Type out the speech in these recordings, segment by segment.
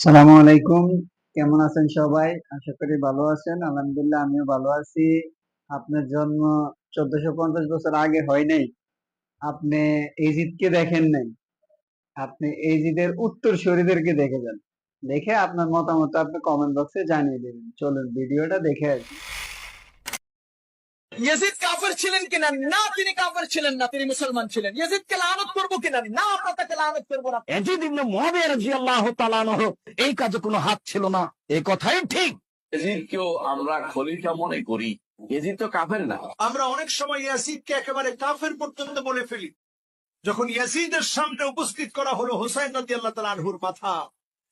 সালামু আলাইকুম। কেমন আছেন সবাই? আশা করি ভালো আছেন। আলহামদুলিল্লাহ আমিও ভালো আছি। আপনার জন্ম 1450 বছর আগে হয় নাই। আপনি ইজিদকে দেখেন নাই। আপনি ইজিদের উত্তরসূরিদেরকে দেখে যান। দেখে আপনার মতামত আপনি কমেন্ট বক্সে জানিয়ে দেবেন। চলুন ভিডিওটা দেখে আসি। ইয়াজিদ কাফের ছিলেন কিনা? না, তিনি কাফের ছিলেন না, তিনি মুসলমান ছিলেন। ইয়াজিদকে লানত করব কিনা? না, আমরা তাকে লানত করব না। ইয়াজিদ ইবনে মুআবিয়া রাদিয়াল্লাহু তাআলা আনহু এই কাজে কোনো হাত ছিল না, এই কথাই ঠিক। ইয়াজিদকেও আমরা খলিফা মনে করি। ইয়াজিদ তো কাফের না। আমরা অনেক সময় ইয়াজিদকে একেবারে কাফের পর্যন্ত বলে ফেলি। যখন ইয়াজিদের সামনে উপস্থিত করা হলো হুসাইন রাদিয়াল্লাহু তাআলা আনহুর মাথা,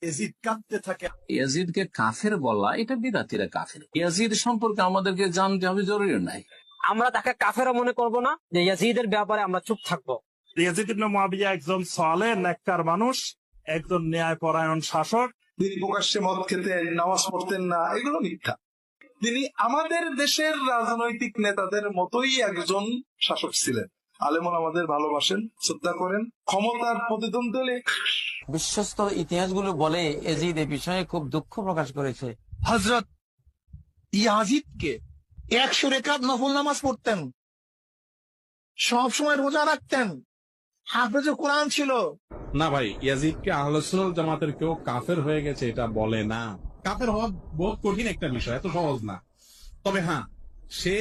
ইয়াজিদ কাঁদতে থাকে। ইয়াজিদকে কাফের বলা এটা বিদাতিরা কাফের। ইয়াজিদ সম্পর্কে আমাদেরকে জানতে হবে জরুরি নাই। আমরা তাকে কাফেরও মনে করব না, যে ইয়াজিদের ব্যাপারে আমরা চুপ থাকবো। ইয়াজিদ ইবনে মুআবিয়া একজন সালেহ নেককার মানুষ, একজন ন্যায়পরায়ণ শাসক। তিনি প্রকাশ্যে মদ খেতেন, নামাজ পড়তেন না, এগুলো মিথ্যা। তিনি আমাদের দেশের রাজনৈতিক নেতাদের মতোই একজন শাসক ছিলেন। আলেমন আমাদের ভালোবাসেন, শ্রদ্ধা করেন, ক্ষমতার প্রতিদ্বন্দ্বী হলে বিশ্বস্ত ইতিহাসগুলো বলে এজিদ এ বিষয়ে খুব দুঃখ প্রকাশ করেছে। হযরত ইয়াজিদকে 100 রাকাত নফল নামাজ পড়তেন, সব সময় রোজা রাখতেন, হাফেজে কোরআন ছিল। না ভাই, ইয়াজিদকে আহলে সুন্নাত জামাতের কেউ কাফের হয়ে গেছে এটা বলে না। কাফের হওয়া বহুত কঠিন একটা বিষয়, এত সহজ না। তবে হ্যাঁ, সে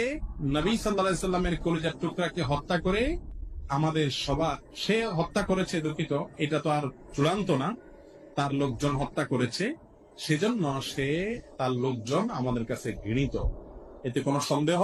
নবী সাল্লাল্লাহু আলাইহি সাল্লামের কলিজার টুকরাকে হত্যা করে আমাদের সে হত্যা করেছে, দুঃখিত, এটা তো আর চূড়ান্ত না। তার লোকজন হত্যা করেছে, সেজন্য তার লোকজন আমাদের কাছে ঘৃণিত, এতে কোনো সন্দেহ